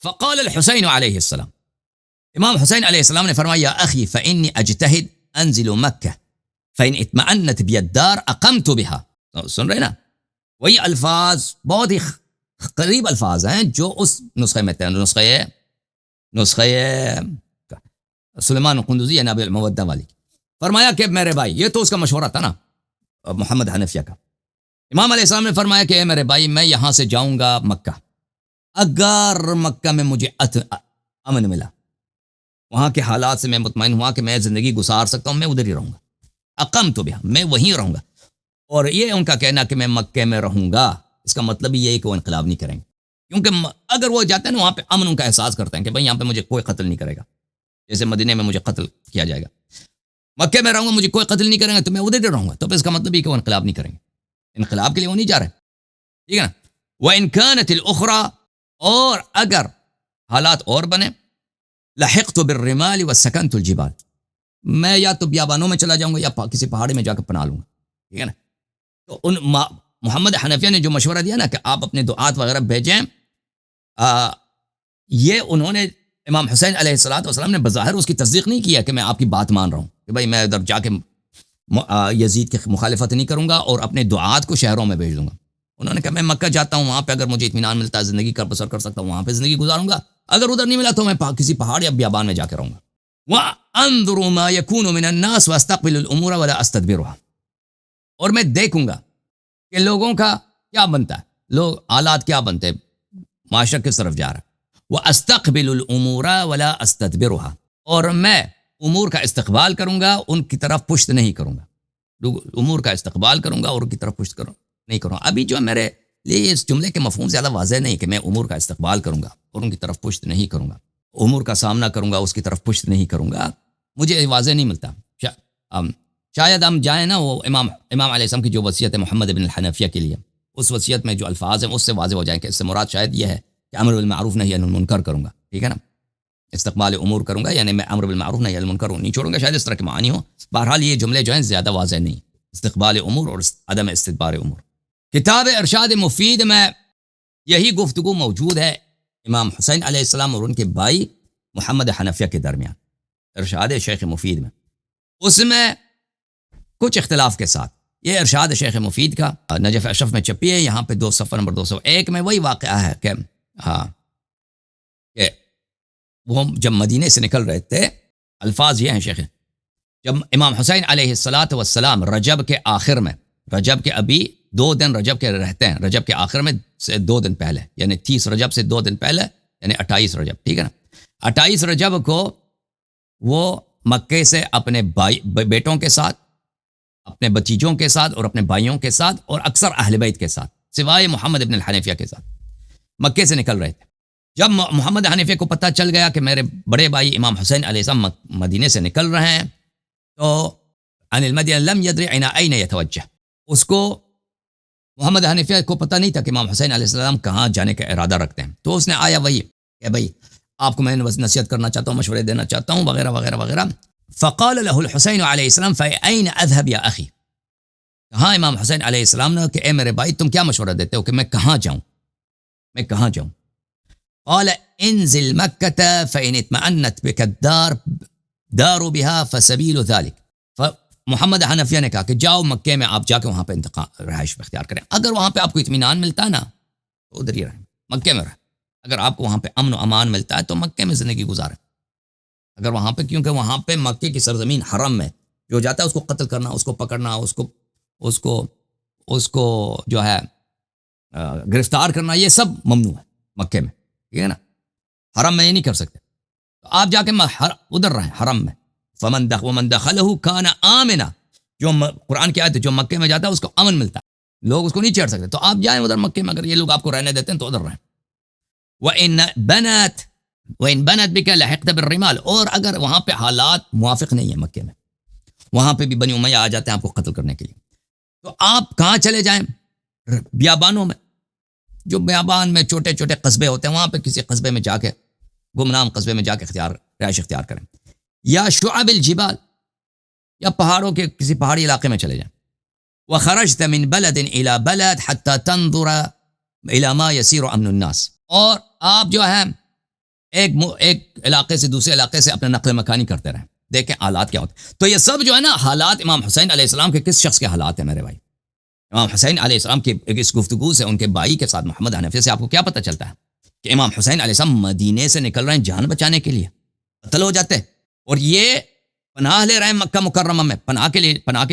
فقال الحسین علیہ السلام، امام حسین علیہ السلام نے فرمایا یا اخی فانی اجتہد انزل مکہ فان اطمأنت بی الدار اقمت بها. سن رہے نا، وہی الفاظ بہت ہی قریب الفاظ ہیں جو اس نسخے میں تھے، نسخے سلیمان قندوزی نابل المودہ والی. فرمایا کہ میرے بھائی، یہ تو اس کا مشورہ تھا نا محمد حنفیہ کا. امام علیہ السلام نے فرمایا کہ اے میرے بھائی، میں یہاں سے جاؤں گا مکہ، اگر مکہ میں مجھے امن ملا، وہاں کے حالات سے میں مطمئن ہوا کہ میں زندگی گزار سکتا ہوں، میں ادھر ہی رہوں گا. اقمت بہا، میں وہیں رہوں گا. اور یہ ان کا کہنا کہ میں مکہ میں رہوں گا، اس کا مطلب یہ ہے کہ وہ انقلاب نہیں کریں گے، کیونکہ اگر وہ جاتے ہیں نا وہاں پہ امن ان کا احساس کرتے ہیں کہ بھائی یہاں پہ مجھے کوئی قتل نہیں کرے گا، جیسے مدینے میں مجھے قتل کیا جائے گا. مکہ میں رہوں گا، مجھے کوئی قتل نہیں کریں گے، تو میں ادھر ہی رہوں گا. تو اس کا مطلب یہ کہ وہ انقلاب نہیں کریں گے، انقلاب کے لیے وہ نہیں جا رہے. ٹھیک ہے نا. وَإِنْ كَانَتِ الْأُخْرَى، اور اگر حالات اور بنے، لَحِقْتُ بِالرِّمَالِ وَسَكَنْتُ الْجِبَالِ، میں یا تو بیابانوں میں چلا جاؤں گا یا کسی پہاڑی میں جا کے پناہ لوں گا. ٹھیک ہے نا. تو ان محمد حنفیہ نے جو مشورہ دیا نا کہ آپ اپنے دعات وغیرہ بھیجیں، یہ انہوں نے امام حسین علیہ السلام نے بظاہر اس کی تصدیق نہیں کیا کہ میں آپ کی بات مان رہا ہوں کہ بھائی میں ادھر جا کے یزید کی مخالفت نہیں کروں گا اور اپنے دعات کو شہروں میں بھیج دوں گا. انہوں نے کہا میں مکہ جاتا ہوں، وہاں پہ اگر مجھے اطمینان ملتا ہے، زندگی کا بسر کر سکتا ہوں، وہاں پہ زندگی گزاروں گا. اگر ادھر نہیں ملا تو میں کسی پہاڑ یا بیابان میں جا کے رہوں گا. وَأَنظُرُ مَا يَكُونُ مِنَ النَّاسِ وَأَسْتَقْبِلُ الْأُمُورَ وَلَا أَسْتَدْبِرُهَا، اور میں دیکھوں گا کہ لوگوں کا کیا بنتا ہے، لوگ حالات کیا بنتے ہیں، معاشرہ کس طرف جا رہا ہے. وَأَسْتَقْبِلُ الْأُمُورَ وَلَا أَسْتَدْبِرُهَا، اور میں امور کا استقبال کروں گا، ان کی طرف پشت نہیں کروں گا. امور کا استقبال کروں گا اور ان کی طرف پشت نہیں کروں گا. ابھی جو میرے لیے اس جملے کے مفہوم زیادہ واضح نہیں کہ میں امور کا استقبال کروں گا اور ان کی طرف پشت نہیں کروں گا، امور کا سامنا کروں گا اس کی طرف پشت نہیں کروں گا، مجھے واضح نہیں ملتا. شاید ہم جائیں نا وہ امام علیہ السلام کی جو وصیت ہے محمد بن الحنفیہ کے لیے، اس وصیت میں جو الفاظ ہیں اس سے واضح ہو جائیں کہ اس سے مراد شاید یہ ہے کہ امر بالمعروف نہی عن المنکر کروں گا. ٹھیک ہے نا، استقبال امور کروں گا یعنی میں امر بالمعروف نہی عن المنکر نہیں چھوڑوں گا، شاید اس طرح کے معنی ہو. بہرحال یہ جملے جو ہیں زیادہ واضح نہیں، استقبال امور اور عدم استدبار امور. کتاب ارشاد مفید میں یہی گفتگو موجود ہے امام حسین علیہ السلام اور ان کے بھائی محمد حنفیہ کے درمیان. ارشاد شیخ مفید میں اس میں کچھ اختلاف کے ساتھ، یہ ارشاد شیخ مفید کا نجف اشرف میں چھپی ہے، یہاں پہ صفحہ نمبر 201 میں وہی واقعہ ہے کہ کہ وہ جب مدینے سے نکل رہے تھے، الفاظ یہ ہیں شیخ، جب امام حسین علیہ السلام رجب کے آخر میں، رجب کے ابھی 2 دن رجب کے رہتے ہیں، رجب کے آخر میں سے 2 دن پہلے یعنی 30 رجب سے 2 دن پہلے یعنی 28 رجب. ٹھیک ہے نا. 28 رجب کو وہ مکے سے اپنے بیٹوں کے ساتھ، اپنے بتیجوں کے ساتھ اور اپنے بھائیوں کے ساتھ اور اکثر اہل بیت کے ساتھ سوائے محمد ابن الحنفیہ کے ساتھ مکے سے نکل رہے تھے. جب محمد حنفیہ کو پتہ چل گیا کہ میرے بڑے بھائی امام حسین علیہ السلام مدینے سے نکل رہے ہیں، تو عن المدینہ لم یدری این یتوجہ، اس کو محمد حنفیہ کو پتہ نہیں تھا کہ امام حسین علیہ السلام کہاں جانے کا ارادہ رکھتے ہیں. تو اس نے آیا وہی کہ بھائی آپ کو میں نصیحت کرنا چاہتا ہوں، مشورے دینا چاہتا ہوں وغیرہ وغیرہ وغیرہ. فقال له الحسین علیہ السلام فأین اذهب یا اخی، کہاں امام حسین علیہ السلام نے کہ اے میرے بھائی تم کیا مشورہ دیتے ہو کہ میں کہاں جاؤں، میں کہاں جاؤں. قال انزل مکہ فإن اطمأنت بک الدار بها فسبیل ذلك. محمد حنفیہ نے کہا کہ جاؤ مکے میں، آپ جا کے وہاں پہ رہائش اختیار کریں، اگر وہاں پہ آپ کو اطمینان ملتا ہے نا تو ادھر ہی رہیں، مکے میں رہیں. اگر آپ کو وہاں پہ امن و امان ملتا ہے تو مکے میں زندگی گزاریں. اگر وہاں پہ، کیونکہ وہاں پہ مکے کی سرزمین حرم میں جو جاتا ہے اس کو قتل کرنا، اس کو پکڑنا، اس کو جو ہے گرفتار کرنا، یہ سب ممنوع ہے مکے میں. ٹھیک ہے نا. حرم میں یہ نہیں کر سکتے. تو آپ جا کے ادھر رہیں حرم میں. ومن دخلہ کان آمنا، جو قرآن کی آیت ہے جو مکے میں جاتا ہے اس کو امن ملتا ہے، لوگ اس کو نہیں چھیڑ سکتے. تو آپ جائیں ادھر مکے میں، اگر یہ لوگ آپ کو رہنے دیتے ہیں تو ادھر رہیں. وَإِن بَنَتْ بِكَ لَحِقْتَ بِالرِّمَالِ، اور اگر وہاں پہ حالات موافق نہیں ہیں مکے میں، وہاں پہ بھی بنی امیہ آ جاتے ہیں آپ کو قتل کرنے کے لیے، تو آپ کہاں چلے جائیں؟ بیابانوں میں. جو بیابان میں چھوٹے چھوٹے قصبے ہوتے ہیں وہاں پہ کسی قصبے میں جا کے، گمنام قصبے میں جا کے رہائش اختیار کریں، یا شعب الجبال، یا پہاڑوں کے کسی پہاڑی علاقے میں چلے جائیں. وخرجت من بلد الى بلد حتى تنظر الى ما يسير امن الناس، اور آپ جو ہے ایک علاقے سے دوسرے علاقے سے اپنے نقل مکانی کرتے رہیں. دیکھیں حالات کیا ہوتے. تو یہ سب جو ہے نا حالات امام حسین علیہ السلام کے کس شخص کے حالات ہیں میرے بھائی؟ امام حسین علیہ السلام کی اس گفتگو سے ان کے بھائی کے ساتھ محمد حنفیہ سے آپ کو کیا پتہ چلتا ہے کہ امام حسین علیہ السلام مدینے سے نکل رہے ہیں جان بچانے کے لیے، قتل ہو جاتے، اور یہ پناہ لے رہے ہیں مکہ مکرمہ میں، پناہ کے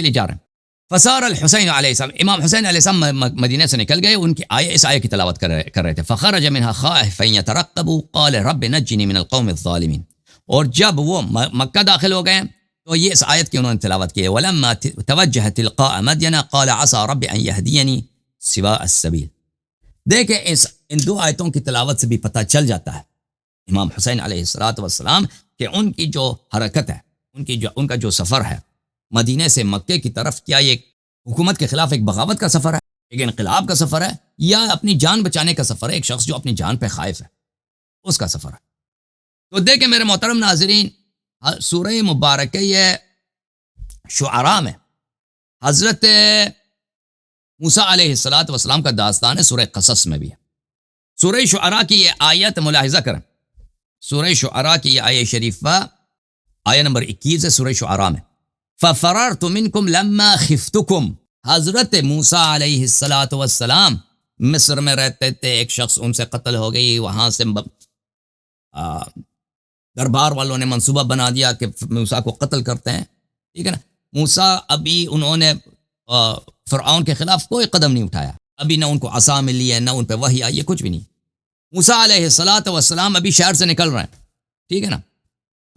لیے جا رہے ہیں. فصار الحسین علیہ السلام، امام حسین علیہ السلام مدینے سے نکل گئے، ان کی اس آیے کی تلاوت کر رہے تھے. فخرج منها خائفا يترقب قال رب نجني من القوم الظالمين. اور جب وہ مکہ داخل ہو گئے تو یہ اس آیت کی انہوں نے تلاوت کی ہے. ولما توجه تلقاء مدين قال عسى رب ان يهديني سواء السبيل. دیکھیں ان دو آیتوں کی تلاوت سے بھی پتہ چل جاتا ہے امام حسین علیہ السلام کہ ان کی جو حرکت ہے، ان کا جو سفر ہے مدینے سے مکے کی طرف، کیا یہ حکومت کے خلاف ایک بغاوت کا سفر ہے، ایک انقلاب کا سفر ہے، یا اپنی جان بچانے کا سفر ہے؟ ایک شخص جو اپنی جان پہ خائف ہے اس کا سفر ہے. تو دیکھیں میرے محترم ناظرین، سورہ مبارکہ شعراء میں حضرت موسیٰ علیہ السلام کا داستان ہے، سورہ قصص میں بھی ہے. سورہ شعراء کی یہ آیت ملاحظہ کریں، سورہ شعراء کی یہ آیت شریفہ آیت نمبر 21 ہے سورہ شعراء میں. فَفَرَرْتُ مِنْكُمْ لَمَّا خِفْتُكُمْ. حضرت موسیٰ علیہ السلام مصر میں رہتے تھے، ایک شخص ان سے قتل ہو گئی، وہاں سے دربار والوں نے منصوبہ بنا دیا کہ موسیٰ کو قتل کرتے ہیں، ٹھیک ہے نا. موسیٰ ابھی انہوں نے فرعون کے خلاف کوئی قدم نہیں اٹھایا، ابھی نہ ان کو عصا ملی ہے، نہ ان پہ وحی آئی ہے، کچھ بھی نہیں. موسیٰ علیہ السلام ابھی شہر سے نکل رہے ہیں، ٹھیک ہے نا.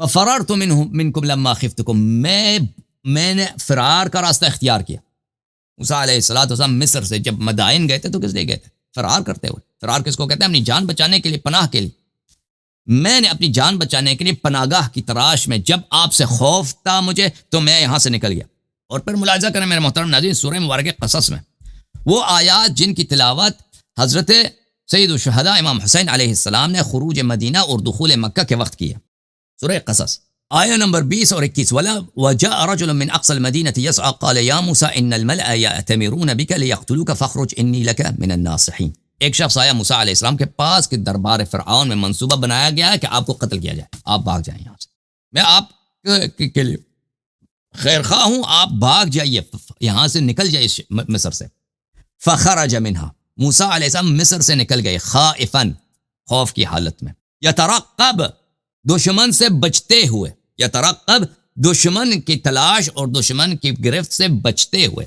فَفَرَرْتُ مِنْكُمْ لَمَّا خِفْتُكُمْ. میں نے فرار کا راستہ اختیار کیا. موسیٰ علیہ السلام مصر سے جب مدائن گئے تھے تو کس لیے گئے تھے؟ فرار کرتے ہوئے. فرار کس کو کہتے ہیں؟ اپنی جان بچانے کے لیے، پناہ کے لیے. میں نے اپنی جان بچانے کے لیے پناہ گاہ کی تلاش میں، جب آپ سے خوف تھا مجھے تو میں یہاں سے نکل گیا. اور پھر ملاحظہ کریں میرے محترم ناظرین، سورہ مبارکہ قصص میں وہ آیات جن کی تلاوت حضرت سید الشہداء امام حسین علیہ السلام نے خروج مدینہ اور دخول مکہ کے وقت کیا. سورہ قصص آیہ نمبر 20 اور 21. وجاء رجل من اقصى المدينة يسعى قال يا موسى ان الملأ يأتمرون بك ليقتلوك فاخرج اني لك من الناصحين. ایک شخص آیا موسیٰ علیہ السلام کے پاس کہ دربار فرعون میں منصوبہ بنایا گیا ہے کہ آپ کو قتل کیا جائے، آپ بھاگ جائیں یہاں سے، میں آپ کے لیے خیر خواہ ہوں، آپ بھاگ جائیے، یہاں سے نکل جائیے مصر سے. فخرج منها، موسیٰ علیہ السلام مصر سے نکل گئے خائفا، خوف کی حالت میں، یترقب، دشمن سے بچتے ہوئے، یترقب، دشمن کی تلاش اور دشمن کی گرفت سے بچتے ہوئے،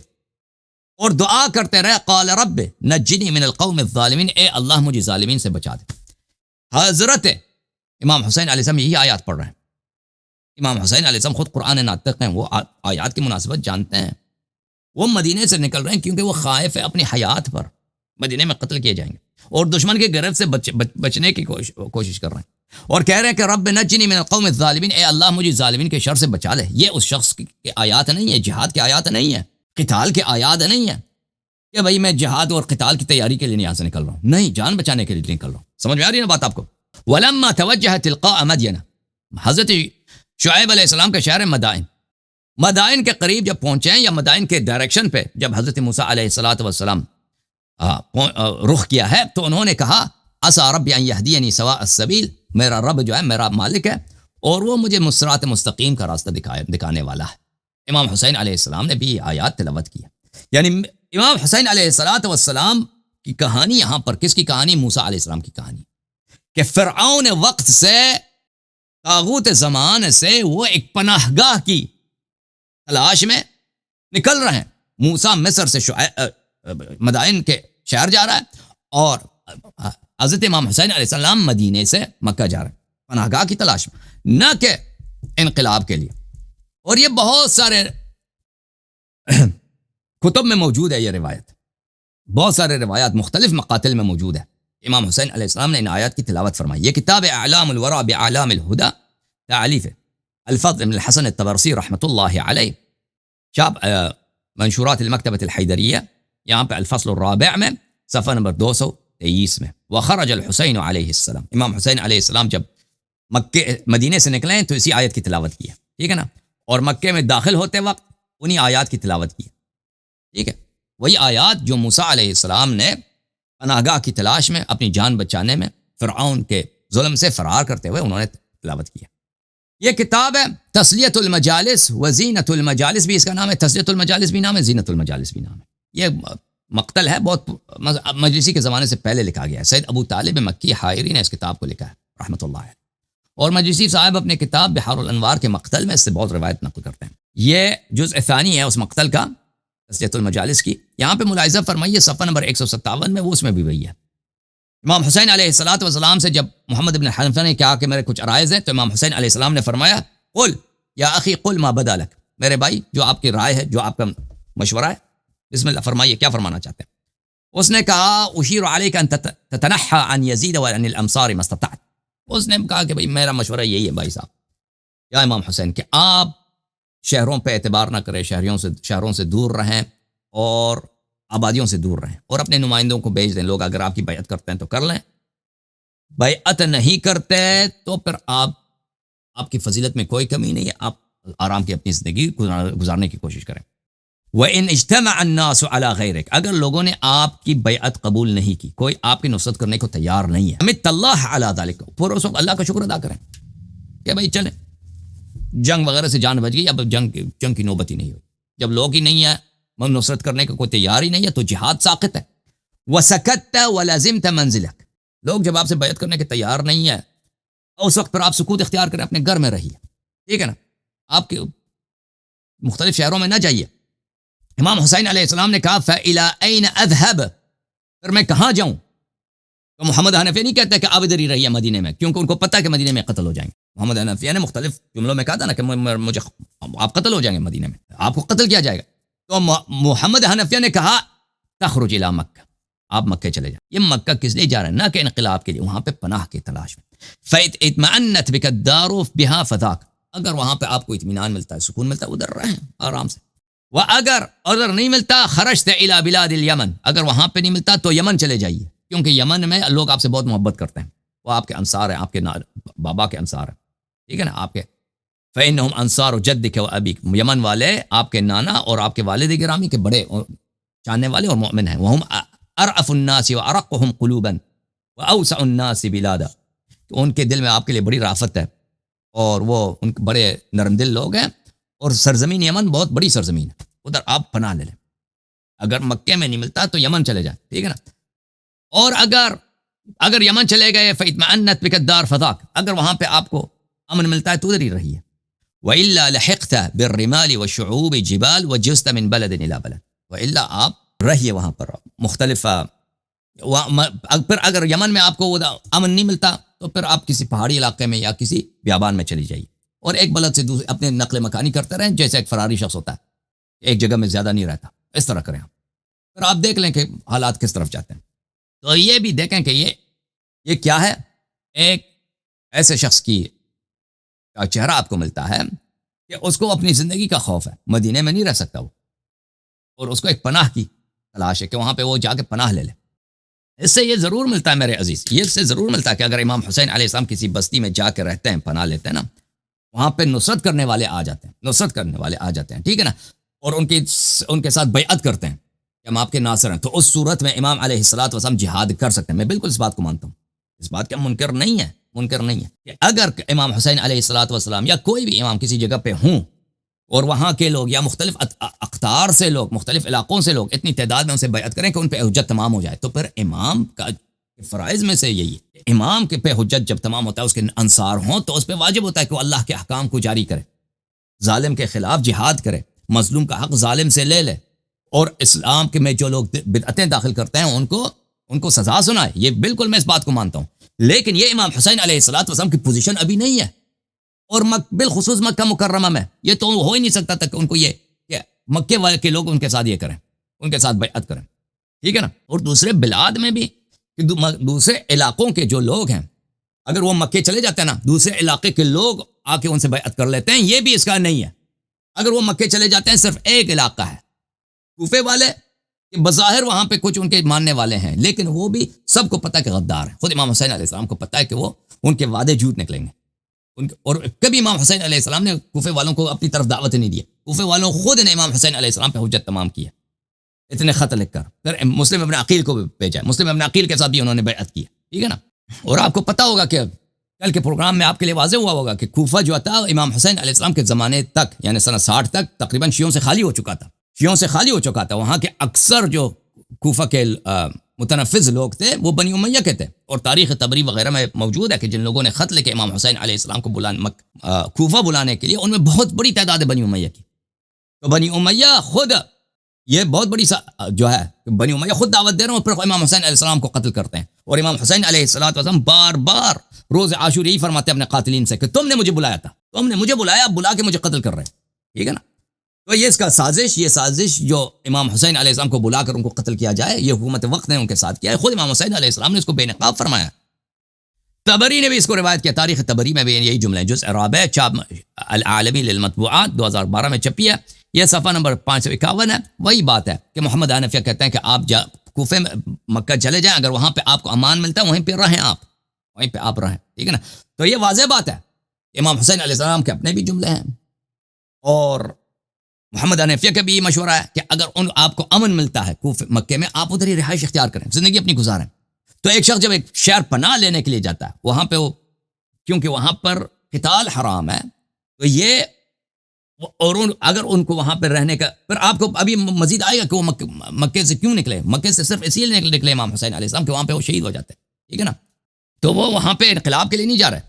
اور دعا کرتے رہے قال رب نجنی من القوم الظالمین، اے اللہ مجھے ظالمین سے بچا دے. حضرت امام حسین علیہ السلام یہی آیات پڑھ رہے ہیں. امام حسین علیہ السلام خود قرآن ناطق ہیں، وہ آیات کی مناسبت جانتے ہیں. وہ مدینے سے نکل رہے ہیں کیونکہ وہ خائف ہے اپنی حیات پر، مدینے میں قتل کیے جائیں گے، اور دشمن کے گرفت سے بچنے کی کوشش کر رہے ہیں، اور کہہ رہے ہیں کہ رب نجنی من القوم الظالمین، اے اللہ مجھے ظالمین کے شر سے بچا لے. یہ اس شخص کی آیات نہیں ہے، جہاد کی آیات نہیں ہے، قتال کے آیات نہیں ہے کہ بھائی میں جہاد اور قتال کی تیاری کے لیے یہاں سے نکل رہا ہوں، نہیں، جان بچانے کے لیے نکل رہا ہوں. سمجھ میں آ رہی ہے نا بات آپ کو؟ ولما توجہ تلقاء مدین، حضرت شعیب علیہ السلام کا شہر مدائن، مدائن کے قریب جب پہنچے ہیں، یا مدائن کے ڈائریکشن پہ جب حضرت موسیٰ علیہ السلام رخ کیا ہے، تو انہوں نے کہا عسى ربی ان یہدینی سواء السبیل، میرا رب جو ہے میرا مالک ہے اور وہ مجھے صراط مستقیم کا راستہ دکھانے والا ہے. امام حسین علیہ السلام نے بھی آیات تلاوت کی. یعنی امام حسین علیہ السلام کی کہانی یہاں پر کس کی کہانی؟ موسیٰ علیہ السلام کی کہانی، کہ فرعون وقت سے، طاغوت زمان سے وہ ایک پناہ گاہ کی تلاش میں نکل رہے ہیں. موسیٰ مصر سے مدائن کے شہر جا رہا ہے، اور حضرت امام حسین علیہ السلام مدینے سے مکہ جا رہے ہیں پناہ گاہ کی تلاش میں، نہ کہ انقلاب کے لیے. اور یہ بہت سارے کتب میں موجود ہے، یہ روایت بہت سارے روایات مختلف مقاتل میں موجود ہے. امام حسین علیہ السلام نے ان آیات کی تلاوت فرمائی. یہ کتاب اعلام الورا باعلام الہدی، تالیف الفضل بن الحسن الطبرسی رحمۃ اللہ علیہ، شاب منشورات المکتبۃ الحیدریہ، یہاں پہ الفصل الرابع میں صفحہ نمبر 223 میں. وخرج الحسین علیہ السلام، امام حسین علیہ السلام جب مدینے سے نکلے ہیں تو اسی آیت کی تلاوت کی ہے، ٹھیک ہے نا. اور مکے میں داخل ہوتے وقت انہی آیات کی تلاوت کی ہے، ٹھیک ہے. وہی آیات جو موسیٰ علیہ السلام نے پناہ گاہ کی تلاش میں، اپنی جان بچانے میں فرعون کے ظلم سے فرار کرتے ہوئے انہوں نے تلاوت کیا. یہ کتاب ہے تسلیۃ المجالس و زینت المجالس بھی اس کا نام ہے، تسلیۃ المجالس بھی نام ہے، زینت المجالس بھی نام ہے. یہ مقتل ہے، بہت مجلسی کے زمانے سے پہلے لکھا گیا ہے. سید ابو طالب مکی حائری نے اس کتاب کو لکھا ہے رحمۃ اللہ علیہ، اور مجلسی صاحب اپنے کتاب بحار الانوار کے مقتل میں اس سے بہت روایت نقل کرتے ہیں. یہ جزء ثانی ہے اس مقتل کا، تسلیۃ المجالس کی. یہاں پہ ملاحظہ فرمائیے صفحہ نمبر 157 میں، وہ اس میں بھی وہی ہے. امام حسین علیہ الصلوۃ والسلام سے جب محمد بن حنفیہ نے کہا کہ میرے کچھ عرائض ہیں، تو امام حسین علیہ السلام نے فرمایا قل یا اخی قل ما بدا لک، میرے بھائی جو آپ کی رائے ہے، جو آپ کا مشورہ ہے، بسم اللہ فرمائیے، کیا فرمانا چاہتے ہیں. اس نے کہا اشیر علیک ان تتنحى عن یزید وعن الامصار ما استطعت. اس نے کہا کہ بھائی میرا مشورہ یہی ہے بھائی صاحب یا امام حسین کہ آپ شہروں پہ اعتبار نہ کریں، شہروں سے دور رہیں اور آبادیوں سے دور رہیں، اور اپنے نمائندوں کو بھیج دیں. لوگ اگر آپ کی بیعت کرتے ہیں تو کر لیں، بیعت نہیں کرتے تو پھر آپ کی فضیلت میں کوئی کمی نہیں ہے، آپ آرام کی اپنی زندگی گزارنے کی کوشش کریں. وَإِنْ اجْتَمَعَ النَّاسُ عَلَى غَيْرِكَ، اگر لوگوں نے آپ کی بیعت قبول نہیں کی، کوئی آپ کی نصرت کرنے کو تیار نہیں ہے، حمدت اللہ علی ذلک، پھر اس وقت اللہ کا شکر ادا کریں کہ بھائی چلیں، جنگ وغیرہ سے جان بچ گئی، اب جنگ کی نوبت ہی نہیں ہوئی. جب لوگ ہی نہیں ہیں، نصرت کرنے کا کوئی تیار ہی نہیں ہے، تو جہاد ساقط ہے. وَسَكَتَّ وَلَزِمْتَ مَنزِلَكَ، لوگ جب آپ سے بیعت کرنے کے تیار نہیں ہے، اس وقت پر آپ سکوت اختیار کریں، اپنے گھر میں رہیے، ٹھیک ہے نا، آپ کے مختلف شہروں میں نہ جائیے. امام حسین علیہ السلام نے کہا فَإِلَىٰ أَيْنَ أَذْهَبْ، پھر میں کہاں جاؤں؟ تو محمد حنفیہ نہیں کہتے کہ آپ ادھر ہی رہیے مدینے میں، کیونکہ ان کو پتہ ہے کہ مدینے میں قتل ہو جائیں گے. محمد حنفیہ نے مختلف جملوں میں کہا تھا نا کہ مجھے آپ قتل ہو جائیں گے مدینے میں، آپ کو قتل کیا جائے گا. تو محمد حنفیہ نے کہا تخرج الی مکہ، آپ مکہ چلے جائیں. یہ مکہ کس لیے جا رہے ہیں؟ نہ کہ انقلاب کے لیے، وہاں پہ پناہ کی تلاش میں. فَإِطْمَأَنَّتْ بِكَ الدَّارُ بِهَا فَذَاكَ، اگر وہاں پہ آپ کو اطمینان ملتا ہے، سکون ملتا ہے، ادھر رہیں آرام سے. اگر نہیں ملتا خرجت الی بلاد الیمن، اگر وہاں پہ نہیں ملتا تو یمن چلے جائیے، کیونکہ یمن میں لوگ آپ سے بہت محبت کرتے ہیں، وہ آپ کے انصار ہیں، آپ کے بابا کے انصار ہیں، ٹھیک ہے نا، آپ کے فَإِنَّهُمْ أَنصَارُ جَدِّكَ وَأَبِيكَ، یمن والے آپ کے نانا اور آپ کے والد گرامی کے بڑے چاہنے والے اور مؤمن ہیں. وَهُمْ أَرْأَفُ النَّاسِ وَأَرَقُّهُمْ قُلُوبًا وَأَوْسَعُ النَّاسِ بِلَادًا، تو ان کے دل میں آپ کے لیے بڑی رافت ہے، اور وہ ان بڑے نرم دل لوگ ہیں، اور سرزمین یمن بہت بڑی سرزمین ہے، ادھر آپ پناہ لے لیں. اگر مکے میں نہیں ملتا تو یمن چلے جائیں، ٹھیک ہے نا. اور اگر یمن چلے گئے فَإِطْمَأَنَّتْ بِكَ الدَّارُ فَذَاكَ، اگر وہاں پہ آپ کو امن ملتا ہے تو ادھر ہی رہیے. وَإِلَّا لَحِقْتَ بِالرِّمَالِ وَالشُّعُوبِ جِبَالِ وَجُزْتَ مِنْ بَلَدٍ إِلَىٰ بَلَدٍ، وَإِلَّا آپ رہیے وہاں پر مختلف. پھر اگر یمن میں آپ کو امن نہیں ملتا تو پھر آپ کسی پہاڑی علاقے میں یا کسی بیابان میں چلی جائیے، اور ایک بلد سے دوسرے اپنے نقل مکانی کرتے رہیں، جیسے ایک فراری شخص ہوتا ہے، ایک جگہ میں زیادہ نہیں رہتا، اس طرح کریں. پھر آپ دیکھ لیں کہ حالات کس طرف جاتے ہیں. تو یہ بھی دیکھیں کہ یہ کیا ہے، ایک ایسے شخص کی چہرہ آپ کو ملتا ہے کہ اس کو اپنی زندگی کا خوف ہے، مدینے میں نہیں رہ سکتا وہ، اور اس کو ایک پناہ کی تلاش ہے کہ وہاں پہ وہ جا کے پناہ لے لے. اس سے یہ ضرور ملتا ہے میرے عزیز، یہ اس سے ضرور ملتا ہے کہ اگر امام حسین علیہ السلام کسی بستی میں جا کے رہتے ہیں، پناہ لیتے ہیں نا، وہاں پہ نصرت کرنے والے آ جاتے ہیں، ٹھیک ہے نا، اور ان کے ساتھ بیعت کرتے ہیں کہ ہم آپ کے ناصر ہیں. تو اس صورت میں امام علیہ الصلوۃ والسلام جہاد کر سکتے ہیں. میں بالکل اس بات کو مانتا ہوں، اس بات کا منکر نہیں ہے کہ اگر امام حسین علیہ الصلوۃ والسلام یا کوئی بھی امام کسی جگہ پہ ہوں، اور وہاں کے لوگ یا مختلف اقطار سے لوگ، مختلف علاقوں سے لوگ اتنی تعداد میں ان سے بیعت کریں کہ ان پہ حجت تمام ہو جائے، تو پھر امام کا فرائض میں سے یہی ہے، امام کے پہ حجت جب تمام ہوتا ہے، اس کے انصار ہوں، تو اس پہ واجب ہوتا ہے کہ وہ اللہ کے احکام کو جاری کرے، ظالم کے خلاف جہاد کرے، مظلوم کا حق ظالم سے لے لے، اور اسلام کے میں جو لوگ بدعتیں داخل کرتے ہیں ان کو سزا سنائے. یہ بالکل میں اس بات کو مانتا ہوں. لیکن یہ امام حسین علیہ الصلوۃ والسلام کی پوزیشن ابھی نہیں ہے، اور بالخصوص مکہ مکرمہ میں یہ تو ہو ہی نہیں سکتا تھا کہ ان کو یہ کہ مکے والے کے لوگ ان کے ساتھ یہ کریں، ان کے ساتھ بیعت کریں، ٹھیک ہے نا. اور دوسرے بلاد میں بھی دوسرے علاقوں کے جو لوگ ہیں، اگر وہ مکے چلے جاتے ہیں نا، دوسرے علاقے کے لوگ آ کے ان سے بیعت کر لیتے ہیں، یہ بھی اس کا نہیں ہے. اگر وہ مکے چلے جاتے ہیں، صرف ایک علاقہ ہے کوفے والے، بظاہر وہاں پہ کچھ ان کے ماننے والے ہیں، لیکن وہ بھی سب کو پتہ ہے کہ غدار ہیں. خود امام حسین علیہ السلام کو پتہ ہے کہ وہ ان کے وعدے جھوٹ نکلیں گے، اور کبھی امام حسین علیہ السلام نے کوفے والوں کو اپنی طرف دعوت نہیں دی. کوفے والوں خود نے امام حسین علیہ السلام پہ حجت تمام کی ہے، اتنے خط لکھ کر. پھر مسلم ابن عقیل کو بھی بھیجا ہے، مسلم ابن عقیل کے ساتھ بھی انہوں نے بیعت کی ہے، ٹھیک ہے نا. اور آپ کو پتہ ہوگا کہ کل کے پروگرام میں آپ کے لیے واضح ہوا ہوگا کہ کوفہ جو تھا امام حسین علیہ السلام کے زمانے تک یعنی سنہ 60 تک تقریباً شیعوں سے خالی ہو چکا تھا. شیعوں سے خالی ہو چکا تھا. وہاں کے اکثر جو کوفہ کے متنفذ لوگ تھے وہ بنی امیہ کے تھے. اور تاریخ طبری وغیرہ میں موجود ہے کہ جن لوگوں نے خط لکھے امام حسین علیہ السلام کو کوفہ بلانے کے لیے ان میں بہت بڑی تعداد ہے بنی امیہ کی. تو بنی امیہ خود یہ بہت بڑی جو ہے بنی امیہ خود دعوت دے رہے ہیں اور پھر امام حسین علیہ السلام کو قتل کرتے ہیں. اور امام حسین علیہ السلام بار بار روز عاشور یہی فرماتے ہیں اپنے قاتلین سے کہ تم نے مجھے بلایا تھا, تم نے مجھے بلایا, بلا کے مجھے قتل کر رہے ہیں. ٹھیک ہے نا. تو یہ اس کا یہ سازش جو امام حسین علیہ السلام کو بلا کر ان کو قتل کیا جائے, یہ حکومت وقت نے ان کے ساتھ کیا ہے. خود امام حسین علیہ السلام نے اس کو بے نقاب فرمایا. طبری نے بھی اس کو روایت کیا. تاریخ طبری میں بھی یہی جملہ ہے. جزء رابع چاپ العالمی للمطبوعات 2012 میں چھپی ہے. یہ صفحہ نمبر 551 ہے. وہی بات ہے کہ محمد حنفیہ کہتے ہیں کہ آپ کوفے میں مکہ چلے جائیں, اگر وہاں پہ آپ کو امان ملتا ہے وہیں پہ رہیں, آپ وہیں پہ آپ رہیں. ٹھیک ہے نا. تو یہ واضح بات ہے. امام حسین علیہ السلام کے اپنے بھی جملے ہیں اور محمد حنفیہ کا بھی یہ مشورہ ہے کہ اگر آپ کو امن ملتا ہے مکے میں, آپ ادھر ہی رہائش اختیار کریں, زندگی اپنی گزاریں. تو ایک شخص جب ایک شہر پناہ لینے کے لیے جاتا ہے وہاں پہ کیونکہ وہاں پر قتال حرام ہے, تو یہ اور اگر ان کو وہاں پہ رہنے کا, پھر آپ کو ابھی مزید آئے گا کہ وہ مکے سے کیوں نکلے. مکے سے صرف اسی لیے نکلے امام حسین علیہ السلام کہ وہاں پہ وہ شہید ہو جاتے ہیں. ٹھیک ہے نا. تو وہ وہاں پہ انقلاب کے لیے نہیں جا رہے.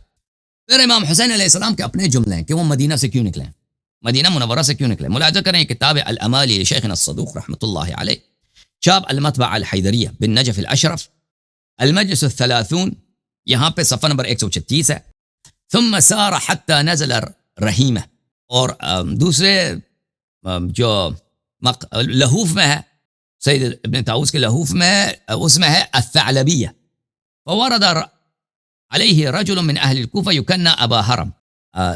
پھر امام حسین علیہ السلام کے اپنے جملے ہیں کہ وہ مدینہ سے کیوں نکلے, مدینہ منورہ سے کیوں نکلے. ملاحظہ کریں کتاب الامالی لشیخنا الصدوق رحمۃ اللہ علیہ, چاپ المطبعہ الحیدریہ بالنجف الاشرف, المجلس الثلاثون, یہاں پہ صفحہ نمبر 136 ہے. ثم سار حتى نزل رحیمہ, اور دوسرے جو لہوف میں ہے, سید ابن طاؤس کے لہوف میں, اس میں ہے الثعلبیہ. فورد علیہ رجل من اہل الکوفہ یکنى ابا حرم,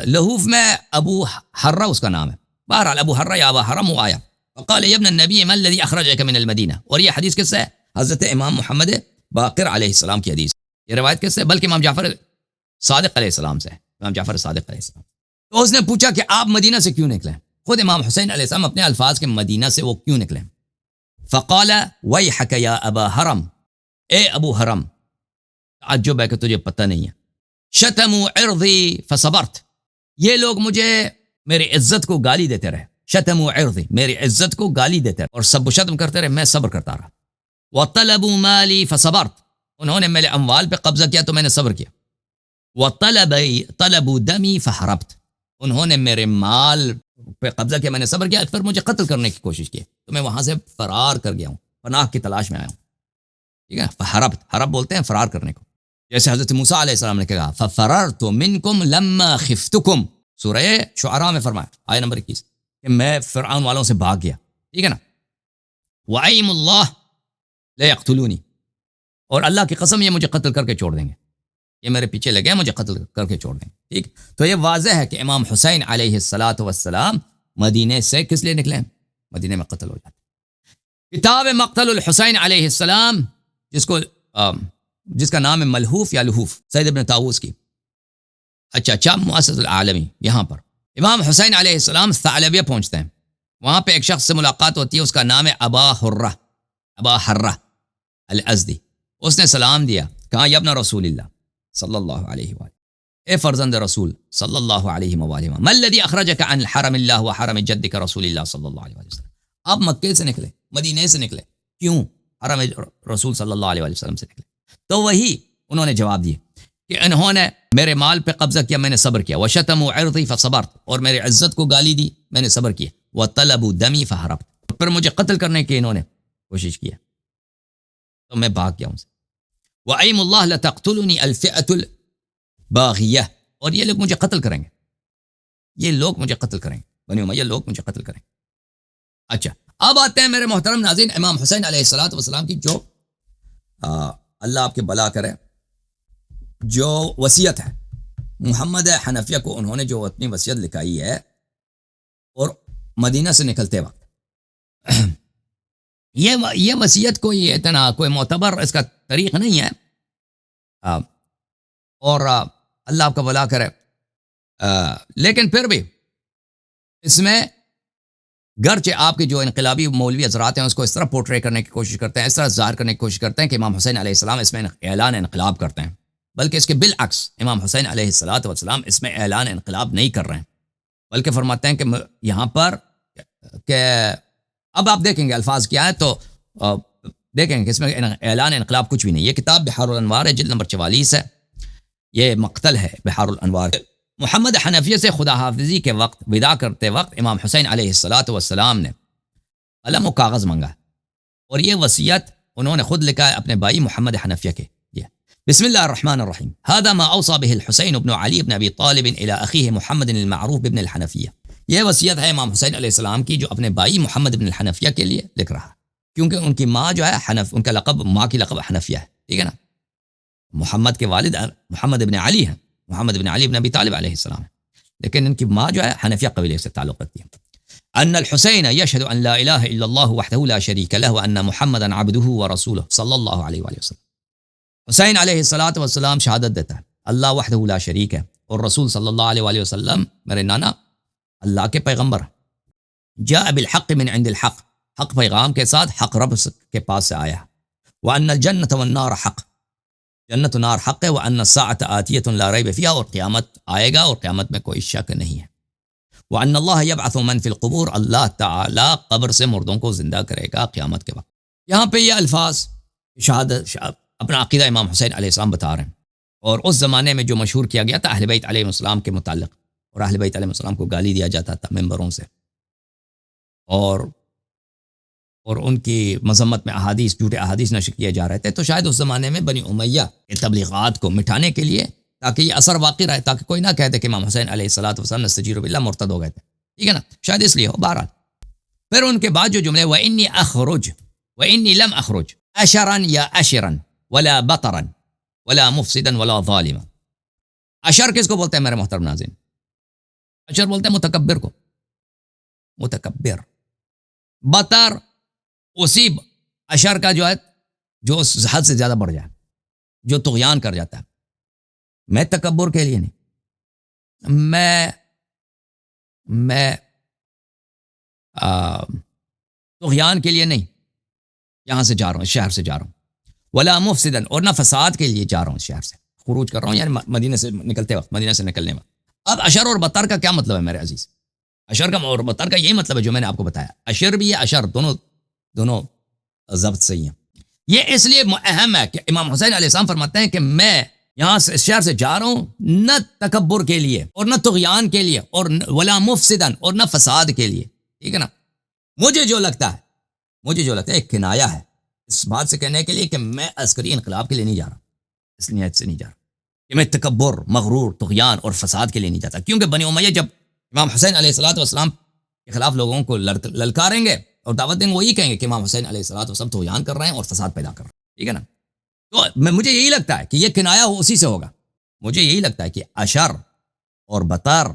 لہوف میں ابو حرہ اس کا نام ہے. بہرحال ابو حرہ یا ابا حرم وہ آیا. فقال یا ابن النبی ما الذي اخرجك من المدینہ. اور یہ حدیث کس سے ہے؟ حضرت امام محمد باقر علیہ السلام کی حدیث. یہ روایت کس سے؟ بلکہ امام جعفر صادق علیہ السلام سے ہے. امام جعفر صادق علیہ السلام. تو اس نے پوچھا کہ آپ مدینہ سے کیوں نکلے. خود امام حسین علیہ السلام اپنے الفاظ کے مدینہ سے وہ کیوں نکلے. فقال ویحک یا ابا حرم, اے ابو حرم, تعجب ہے کہ تجھے پتہ نہیں ہے. شتموا عرضی فصبرت, یہ لوگ مجھے میری عزت کو گالی دیتے رہے. شتموا عرضی, میری عزت کو گالی دیتے رہے اور سب و شتم کرتے رہے, میں صبر کرتا رہا. وطلبوا مالی فصبرت, انہوں نے میرے اموال پہ قبضہ کیا تو میں نے صبر کیا. وطلبوا دمی فحربت, انہوں نے میرے مال پہ قبضہ کیا, میں نے صبر کیا, پھر مجھے قتل کرنے کی کوشش کی تو میں وہاں سے فرار کر گیا ہوں, پناہ کی تلاش میں آیا ہوں. ٹھیک ہے. فحربت, حرب بولتے ہیں فرار کرنے کو. جیسے حضرت موسیٰ علیہ السلام نے کہا ففررت منکم لما خفتکم, سورہ شعراء میں فرمایا آیت نمبر 21 کہ میں فرعون والوں سے بھاگ گیا. ٹھیک ہے نا. وَأَيْمُ اللَّهِ لَيَقْتُلُونِي, اور اللہ کی قسم یہ مجھے قتل کر کے چھوڑ دیں گے, یہ میرے پیچھے لگے مجھے قتل کر کے چھوڑ دیں. ٹھیک. تو یہ واضح ہے کہ امام حسین علیہ السلام مدینے سے کس لیے نکلے؟ مدینے میں قتل ہو جاتے. کتاب مقتل الحسین علیہ السلام جس کا نام ہے ملحوف یا لحوف, سید ابن طاؤس کی. اچھا مؤسس العالمی, یہاں پر امام حسین علیہ السلام ثعلبیہ پہنچتے ہیں. وہاں پہ ایک شخص سے ملاقات ہوتی ہے, اس کا نام ہے ابا حرہ الازدی. اس نے سلام دیا, کہا یا ابن رسول اللہ صلی اللہ علیہ وآلہ, اے فرزند رسول صلی اللہ علیہ وآلہ, ما الذی اخرجک عن حرم اللہ و حرم جدک رسول اللہ صلی اللہ علیہ وسلم. آپ مکے سے نکلے, مدینے سے نکلے, کیوں حرم رسول صلی اللہ علیہ وسلم سے نکلے؟ تو وہی انہوں نے جواب دیا کہ انہوں نے میرے مال پہ قبضہ کیا, میں نے صبر کیا. وشتموا عرضی فصبرت, اور میرے عزت کو گالی دی, میں نے صبر کیا. وطلبوا دمی فحربت, پھر مجھے قتل کرنے کی انہوں نے کوشش کیا تو میں بھاگ گیا ان سے. وَأَيْمُ اللَّهِ لَتَقْتُلُنِي الْفِئَةُ الْبَاغِيَةُ, اور یہ لوگ مجھے قتل کریں گے, یہ لوگ مجھے قتل کریں گے, بنی امیہ لوگ مجھے قتل کریں گے. اچھا اب آتے ہیں میرے محترم ناظرین امام حسین علیہ السلام کی جو اللہ آپ کے بلا کرے جو وصیت ہے. محمد حنفیہ کو انہوں نے جو اپنی وصیت لکھائی ہے اور مدینہ سے نکلتے وقت یہ وصیت کوئی اتنا کوئی معتبر اس کا طریق نہیں ہے, اور اللہ آپ کا بلا کرے, لیکن پھر بھی اس میں گرچہ آپ کے جو انقلابی مولوی حضرات ہیں اس کو اس طرح پورٹرے کرنے کی کوشش کرتے ہیں, اس طرح ظاہر کرنے کی کوشش کرتے ہیں کہ امام حسین علیہ السلام اس میں اعلان انقلاب کرتے ہیں, بلکہ اس کے بالعکس امام حسین علیہ الصلوۃ والسلام اس میں اعلان انقلاب نہیں کر رہے ہیں، بلکہ فرماتے ہیں کہ یہاں پر کہ اب آپ دیکھیں گے الفاظ کیا ہے تو دیکھیں گے کہ اس میں اعلان انقلاب کچھ بھی نہیں. یہ کتاب بحار الانوار ہے، جلد نمبر 44 ہے. یہ مقتل ہے بحار الانوار. محمد حنفیہ سے خدا حافظی کے وقت ودا کرتے وقت امام حسین علیہ الصلوۃ والسلام نے قلم و کاغذ مانگا اور یہ وصیت انہوں نے خود لکھا ہے اپنے بھائی محمد حنفیہ کے. بسم اللہ الرحمن الرحیم. هذا ما اوصى به الحسين بن علي بن ابي طالب الى اخيه محمد المعروف بن الحنفیہ. یہ وصیت ہے امام حسین علیہ السلام کی جو اپنے بھائی محمد بن الحنفیہ کے لیے لکھ رہا، کیونکہ ان کی ماں جو ہے حنف، ان کا لقب، ماں کی لقب حنفیہ ہے، ٹھیک ہے نا. محمد کے والد محمد بن علی ہیں، محمد بن علی بن ابی طالب علیہ السلام ہے، لیکن ان کی ماں جو ہے حنفیہ قبیلے سے تعلق رکھتی ہے. ان الحسین یشهد ان لا الہ الا اللہ وحدہ لا شریک له وان محمدا عبدہ ورسولہ صلی اللہ علیہ وآلہ وسلم. حسین علیہ الصلوۃ والسلام شہادت دیتا ہے اللہ وحدہ لا شریک ہے اور رسول صلی اللہ علیہ وآلہ وسلم میرے نانا اللہ کے پیغمبر ہیں. جاء بالحق من عند الحق، حق پیغام کے ساتھ حق رب کے پاس سے آیا. وان الجنۃ والنار حق، جنت و نار حق ہے. وان الساعۃ آتیۃ لا ریب فیہا، اور قیامت آئے گا اور قیامت میں کوئی شک نہیں ہے. وان اللہ یبعث من فی القبور، اللہ تعالی قبر سے مردوں کو زندہ کرے گا قیامت کے وقت. یہاں پہ یہ الفاظ شہادت اپنا عقیدہ امام حسین علیہ السلام بتا رہے ہیں، اور اس زمانے میں جو مشہور کیا گیا تھا اہل بیت علیہ السلام کے متعلق، اور اہل بیت علیہ السلام کو گالی دیا جاتا تھا ممبروں سے، اور ان کی مذمت میں احادیث، جھوٹے احادیث نشر کیے جا رہے تھے. تو شاید اس زمانے میں بنی امیہ کے تبلیغات کو مٹانے کے لیے، تاکہ یہ اثر واقعی رہے، تاکہ کوئی نہ کہتے کہ امام حسین علیہ الصلوۃ والسلام نستجیر باللہ مرتد ہو گئے تھے، ٹھیک ہے نا، شاید اس لیے ہو. بہرحال پھر ان کے بعد جو جملے وَإِنِّي أَخْرُجْ وَإِنِّي لَمْ أَخْرُجْ أَشَرًا يَا أَشِرًا وَلَا بَطَرًا وَلَا مُفْسِدًا وَلَا ظَالِمًا. اشر کس کو بولتے ہیں میرے محترم ناظرین؟ اشر بولتے ہیں متکبر کو، متکبر. بطر اسی اشر کا جو ہے جو حد سے زیادہ بڑھ جائے، جو طغیان کر جاتا ہے. میں تکبر کے لیے نہیں، میں طغیان کے لیے نہیں یہاں سے جا رہا ہوں، اس شہر سے جا رہا ہوں. ولا مفسدن، اور نہ فساد کے لیے جا رہا ہوں، اس شہر سے خروج کر رہا ہوں، یعنی مدینہ سے نکلتے وقت، مدینہ سے نکلنے وقت. اب اشر اور بطر کا کیا مطلب ہے میرے عزیز؟ اشر کا اور بطر کا یہی مطلب ہے جو میں نے آپ کو بتایا. اشر بھی ہے، اشر دونوں ضبط صحیح ہیں. یہ اس لیے اہم ہے کہ امام حسین علیہ السلام فرماتے ہیں کہ میں یہاں سے اس شہر سے جا رہا ہوں نہ تکبر کے لیے اور نہ طغیان کے لیے اور ولا مفسدن، اور نہ فساد کے لیے، ٹھیک ہے نا. مجھے جو لگتا ہے ایک کنایہ ہے اس بات سے کہنے کے لیے کہ میں عسکری انقلاب کے لیے نہیں جا رہا، اس نیت سے نہیں جا رہا کہ میں تکبر، مغرور، طغیان اور فساد کے لیے نہیں جاتا. کیونکہ بنی امیہ جب امام حسین علیہ الصلوۃ والسلام کے خلاف لوگوں کو للکاریں گے اور دعوت دیں گے، وہی کہیں گے کہ امام حسین علیہ الصلوۃ والسلام طغیان کر رہے ہیں اور فساد پیدا کر رہے ہیں، ٹھیک ہے نا. تو مجھے یہی لگتا ہے کہ یہ کنایہ اسی سے ہوگا. مجھے یہی لگتا ہے کہ اشر اور بطر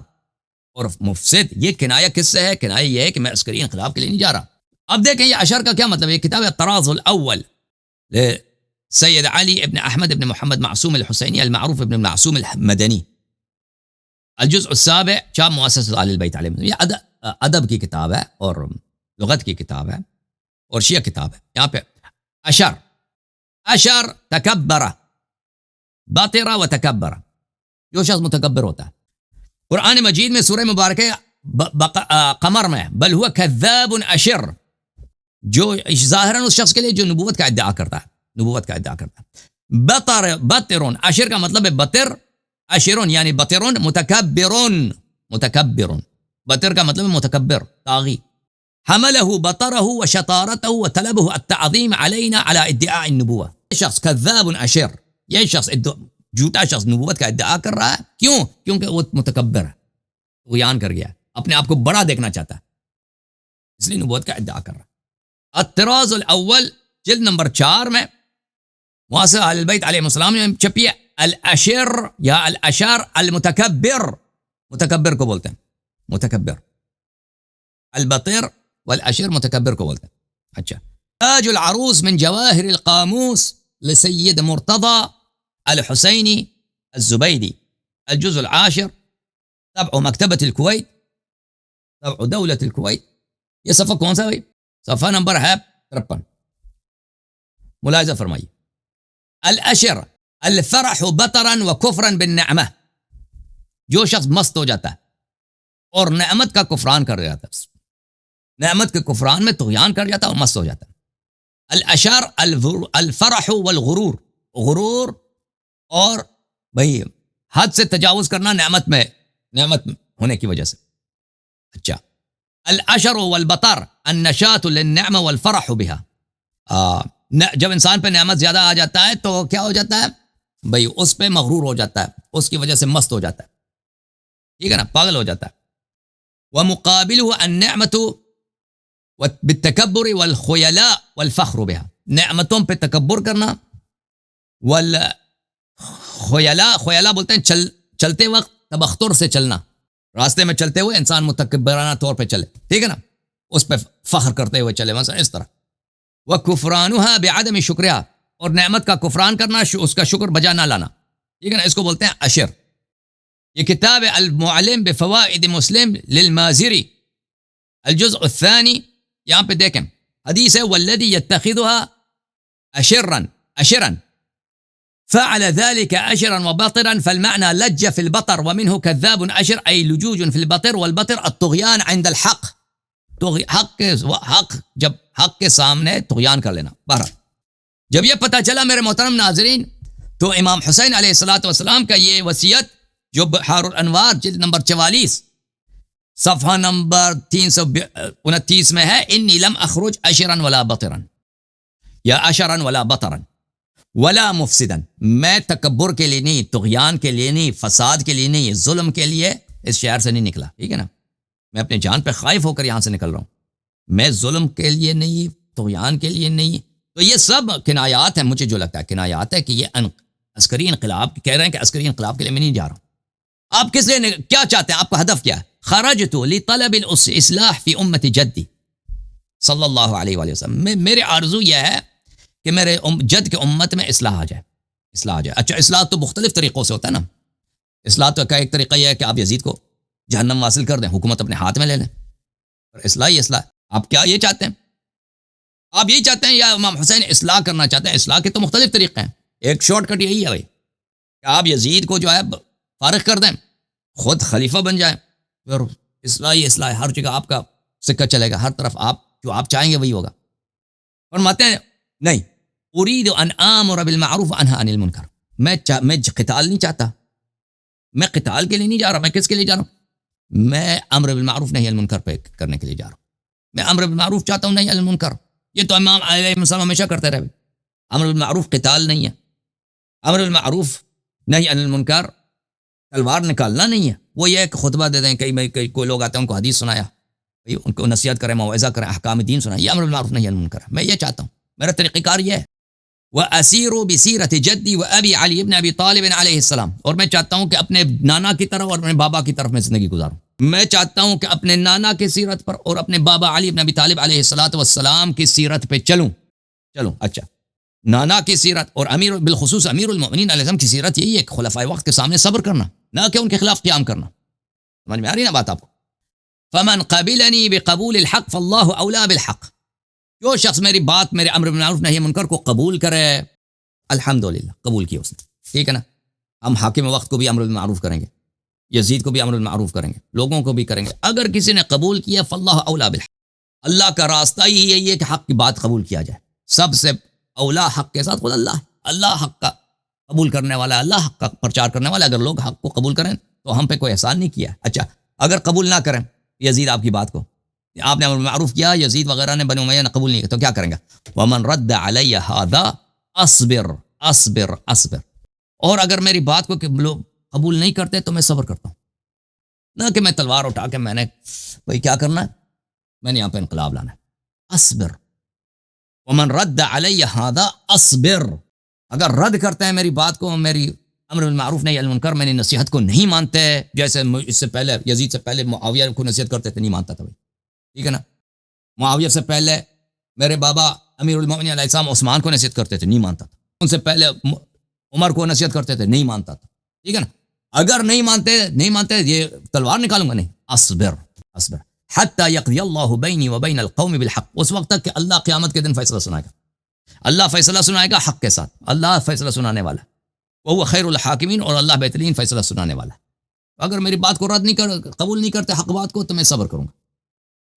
اور مفسد یہ کنایہ کس سے ہے؟ کنایہ یہ ہے کہ میں عسکری انقلاب کے لیے نہیں جا رہا. اب دیکھیں یہ اشر کا کیا مطلب ہے. کتاب الطراز الاول سید علی ابن احمد ابن محمد معصوم الحسینی المعروف ابن معصوم المدنی، الجزء السابع، چاپ مؤسسۃ آل البیت علیہ. یہ ادب کی کتاب ہے اور لغت کی کتاب ہے اور شیعہ کتاب ہے. یہاں پہ اشر تکبر، باطر و تکبر، جو شخص متکبر ہوتا ہے. قرآن مجید میں سورہ مبارکہ قمر میں بل ہوا کذاب اشر، جو ظاہراً اس شخص کے لیے جو نبوت کا ادعا کرتا ہے. بطرون، اشر کا مطلب ہے بطر، اشرون یعنی بطرون متکبرون، بطر کا مطلب ہے متکبر، طاغی. حملہ بطرہ وشطارتہ وطلبہ التعظیم علینا علی ادعاء النبوہ. یہ شخص کذاب اشر، یہ شخص جھوٹا شخص نبوت کا ادعا کر رہا ہے. کیوں؟ کیونکہ وہ متکبر ہے، طغیان کر گیا، اپنے آپ کو بڑا دیکھنا چاہتا ہے، اس لیے نبوت کا ادعا کر رہا ہے. الطراز الاول جلد نمبر 4 میں مؤسسۃ آل البیت علیہ السلام نے چھپی ہے الاشر یا الاشار المتکبر، متکبر کو بولتے ہیں متکبر. البطر والاشر متکبر کو بولتے ہیں. اچھا. تاج العروس من جواہر القاموس لسید مرتضی الحسینی الزبیدی، الجزء العاشر، طبع مکتبۃ الکویت، طبع دولت الکویت. یہ صفحہ کون سا ہے؟ صفحہ نمبر ہے 53. ملاحظہ فرمائیے. الاشر الفرح بطرا وكفرا بالنعمہ، جو شخص مست ہو جاتا ہے اور نعمت کا کفران کر جاتا ہے، نعمت کے کفران میں طغیان کر جاتا ہے اور مست ہو جاتا ہے۔ الاشار الفرح والغرور، غرور اور بھئی حد سے تجاوز کرنا نعمت ہونے کی وجہ سے۔ اچھا، الاشر والبطر النشاط للنعمہ والفرح بها، جب انسان پہ نعمت زیادہ آ جاتا ہے تو کیا ہو جاتا ہے بھئی، اس پہ مغرور ہو جاتا ہے، اس کی وجہ سے مست ہو جاتا ہے، ٹھیک ہے نا، پاگل ہو جاتا ہے۔ ومقابلہ النعمة بالتکبر والخیلاء والفخر بها، نعمتوں پہ تکبر کرنا، خیلاء بولتے ہیں چلتے وقت تبختر سے چلنا، راستے میں چلتے ہوئے انسان متکبرانہ طور پہ چلے، ٹھیک ہے نا، اس پہ فخر کرتے ہوئے چلے، مثلا اس طرح۔ وکفرانها بعدم شکرها، اور نعمت کا کفران کرنا، اس کا شکر بجا نہ لانا، ٹھیک ہے نا، اس کو بولتے ہیں اشر۔ یہ کتاب المعلم بفوائد مسلم للمازری الجزء الثانی، یہاں پہ دیکھیں حدیث ہے والذی يتخذها اشرا فعل ذلك اشرا وبطرا، فالمعنى لج في البطر، ومنه كذاب اشر اي لجوج في البطر، والبطر الطغيان عند الحق، حق جب حق کے سامنے طغیان کر لینا۔ بہرحال جب یہ پتہ چلا میرے محترم ناظرین، تو امام حسین علیہ الصلوۃ والسلام کا یہ وصیت جو بحار الانوار جلد نمبر 44 صفحہ نمبر 329 میں ہے، انی لم اخرج اشرا ولا بطرا، یا اشرا ولا بطرا ولا مفسدا، میں تکبر کے لیے نہیں، طغیان کے لیے نہیں، فساد کے لیے نہیں، ظلم کے لیے اس شہر سے نہیں نکلا، ٹھیک ہے نا، میں اپنے جان پہ خائف ہو کر یہاں سے نکل رہا ہوں، میں ظلم کے لیے نہیں، طغیان کے لیے نہیں۔ تو یہ سب کنایات ہیں، مجھے جو لگتا ہے کنایات ہے کہ یہ عسکری انقلاب کہہ رہے ہیں کہ عسکری انقلاب کے لیے میں نہیں جا رہا ہوں۔ آپ کس لیے کیا چاہتے ہیں، آپ کا ہدف کیا ہے؟ خرجت لطلب الاصلاح فی امت جدی صلی اللہ علیہ وآلہ وسلم، میرے آرزو یہ ہے کہ میرے جد کے امت میں اصلاح آ جائے، اصلاح آ جائے۔ اچھا، اصلاح تو مختلف طریقوں سے ہوتا ہے نا، اصلاح تو کا ایک طریقہ یہ ہے کہ آپ یزید کو جہنم واصل کر دیں، حکومت اپنے ہاتھ میں لے لیں، اور اصلاح ہی اصلاح۔ آپ کیا یہ چاہتے ہیں؟ آپ یہی چاہتے ہیں یا امام حسین اصلاح کرنا چاہتے ہیں؟ اصلاح کے تو مختلف طریقے ہیں، ایک شارٹ کٹ یہی ہے بھائی کہ آپ یزید کو جو ہے فارغ کر دیں، خود خلیفہ بن جائیں، پھر اصلاح ہی اصلاح، ہر جگہ آپ کا سکہ چلے گا، ہر طرف آپ جو آپ چاہیں گے وہی ہوگا۔ فرماتے ہیں نہیں، اريد ان امر بالمعروف وانهى عن المنکر، میں قتال نہیں چاہتا، میں قتال کے لیے نہیں جا رہا، میں کس کے لیے جا رہا ہوں؟ میں امر بالمعروف نہیں المنکر پہ کرنے کے لیے جا رہا ہوں، میں امر بالمعروف چاہتا ہوں، نہیں المنکر۔ یہ تو امام علیہ السلام ہمیشہ کرتے رہے، امر بالمعروف قتال نہیں ہے، امر بالمعروف نہیں عن المنکر تلوار نکالنا نہیں ہے، وہ یہ کہ خطبہ دے دیں، کئی کوئی لوگ آتے ہیں ان کو حدیث سنایا، ان کو نصیحت کریں، موعظہ کریں، احکام دین سنائیں، یہ امر بالمعروف نہیں عن المنکر۔ میں یہ چاہتا ہوں، میرا طریقہ کار یہ ہے، وَأَسِيرُ بِسِيرَةِ جَدِّي وَأَبِي عَلِي بْنِ أَبِي طَالِبٍ عَلَيْهِ السلام، اور میں چاہتا ہوں کہ اپنے نانا کی طرف اور اپنے بابا کی طرف میں زندگی گزاروں، میں چاہتا ہوں کہ اپنے نانا کی سیرت پر اور اپنے بابا علی بن ابی طالب علیہ الصلوۃ والسلام کی سیرت پہ چلوں۔ اچھا، نانا کی سیرت اور امیر بالخصوص امیر المؤمنین علیہ السلام کی سیرت یہی ہے کہ خلفائے وقت کے سامنے صبر کرنا، نہ کہ ان کے خلاف قیام کرنا۔ سمجھ میں آ رہی نا بات آپ کو؟ فمن قبلنی بقبول الحق فاللہ اولا بالحق، جو شخص میری بات، میرے امر بالمعروف نہی منکر کو قبول کرے، الحمدللہ قبول کیا اس نے، ٹھیک ہے نا، ہم حاکم وقت کو بھی امر بالمعروف کریں گے، یزید کو بھی امر بالمعروف کریں گے، لوگوں کو بھی کریں گے۔ اگر کسی نے قبول کیا فاللہ اولا بالحق، اللہ کا راستہ ہی یہی ہے کہ حق کی بات قبول کیا جائے، سب سے اولا حق کے ساتھ خود اللہ حق کا قبول کرنے والا، اللہ حق کا پرچار کرنے والا۔ اگر لوگ حق کو قبول کریں تو ہم پہ کوئی احسان نہیں کیا۔ اچھا، اگر قبول نہ کریں یزید آپ کی بات کو، آپ نے امر بالمعروف کیا، یزید وغیرہ نے بنو امیہ نے قبول نہیں کیا، تو کیا کریں گا؟ ومن رد علی ھذا اصبر اصبر اصبر، اور اگر میری بات کو کہ لوگ قبول نہیں کرتے تو میں صبر کرتا ہوں، نہ کہ میں تلوار اٹھا کے میں نے بھائی کیا کرنا ہے، میں نے یہاں پہ انقلاب لانا ہے۔ اصبر ومن رد علی ھذا اصبر، اگر رد کرتے ہیں میری بات کو، میری امر بالمعروف نہی عن المنکر، میری نصیحت کو نہیں مانتے، جیسے اس سے پہلے یزید سے پہلے معاویہ کو نصیحت کرتے تھے، نہیں مانتا تھا بھائی، ٹھیک ہے نا، معاویہ سے پہلے میرے بابا امیر المؤمنین علیہ السلام عثمان کو نصیحت کرتے تھے، نہیں مانتا تھا، ان سے پہلے عمر کو نصیحت کرتے تھے، نہیں مانتا تھا، ٹھیک ہے نا۔ اگر نہیں مانتے یہ تلوار نکالوں گا نہیں، اصبر اصبر حتی یقضی اللہ بینی وبین القوم بالحق، اس وقت تک کہ اللہ قیامت کے دن فیصلہ سنائے گا، اللہ فیصلہ سنائے گا حق کے ساتھ، اللہ فیصلہ سنانے والا، وہ خیر الحاکمین، اور اللہ بہترین فیصلہ سنانے والا ہے. اگر میری بات کو رد نہیں قبول نہیں کرتے حق بات کو، تو میں صبر کروں گا.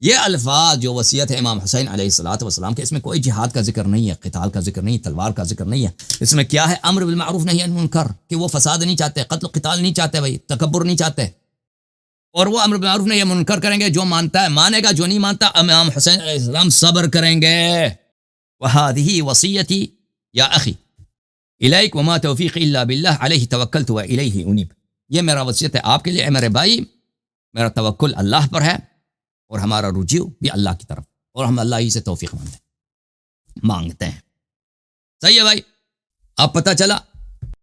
یہ الفاظ جو وصیت ہے امام حسین علیہ الصلوۃ والسلام کے، اس میں کوئی جہاد کا ذکر نہیں ہے، قتال کا ذکر نہیں، تلوار کا ذکر نہیں ہے. اس میں کیا ہے؟ امر بالمعروف نہی عن المنکر، کہ وہ فساد نہیں چاہتے، قتل و قتال نہیں چاہتے، بھائی تکبر نہیں چاہتے، اور وہ امر بالمعروف نہی عن المنکر کریں گے. جو مانتا ہے مانے گا، جو نہیں مانتا امام حسین علیہ السلام صبر کریں گے. وہذہ وصیتی یا اخی الیک وما توفیق الا باللہ علیہ توکلت والیہ انیب. یہ میرا وصیت ہے آپ کے لیے، اے میرے بھائی، میرا توکل اللہ پر ہے اور ہمارا رجوع بھی اللہ کی طرف، اور ہم اللہ ہی سے توفیق مانگتے ہیں. صحیح ہے بھائی. اب پتہ چلا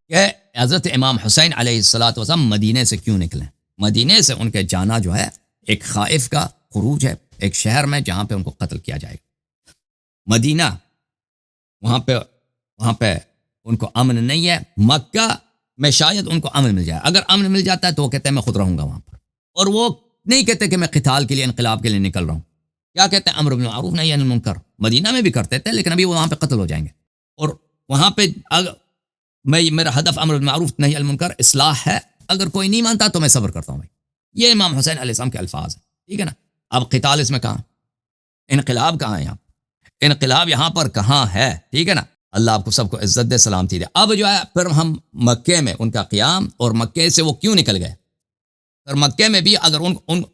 کہ حضرت امام حسین علیہ الصلوۃ والسلام مدینے سے کیوں نکلے. مدینے سے ان کے جانا جو ہے ایک خائف کا خروج ہے، ایک شہر میں جہاں پہ ان کو قتل کیا جائے گا. مدینہ وہاں پہ ان کو امن نہیں ہے. مکہ میں شاید ان کو امن مل جائے، اگر امن مل جاتا ہے تو وہ کہتے ہیں میں خود رہوں گا وہاں پر، اور وہ نہیں کہتے کہ میں قتال کے لیے، انقلاب کے لیے نکل رہا ہوں. کیا کہتے ہیں؟ امر بالمعروف نہی عن المنکر. مدینہ میں بھی کرتے تھے، لیکن ابھی وہ وہاں پہ قتل ہو جائیں گے، اور وہاں پہ میرا ہدف امر بالمعروف نہی عن المنکر اصلاح ہے. اگر کوئی نہیں مانتا تو میں صبر کرتا ہوں. بھائی یہ امام حسین علیہ السلام کے الفاظ ہیں، ٹھیک ہے نا. اب قتال اس میں کہاں؟ انقلاب کہاں ہے؟ یہاں انقلاب یہاں پر کہاں ہے؟ ٹھیک ہے نا. اللہ آپ کو سب کو عزت دے، سلامتی دے. اب جو ہے پھر ہم مکے میں ان کا قیام، اور مکے سے وہ کیوں نکل گئے. اور مکے میں بھی اگر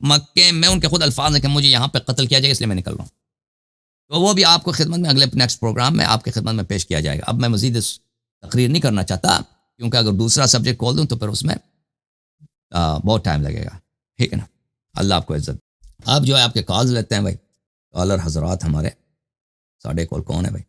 مکے میں ان کے خود الفاظ ہیں کہ مجھے یہاں پہ قتل کیا جائے اس لیے میں نکل رہا ہوں، تو وہ بھی آپ کو خدمت میں اگلے نیکسٹ پروگرام میں آپ کی خدمت میں پیش کیا جائے گا. اب میں مزید تقریر نہیں کرنا چاہتا، کیونکہ اگر دوسرا سبجیکٹ کھول دوں تو پھر اس میں بہت ٹائم لگے گا. ٹھیک ہے نا. اللہ آپ کو عزت. اب جو ہے آپ کے کالز لیتے ہیں بھائی. کالر حضرات ہمارے. ساڈے کول کون ہے بھائی؟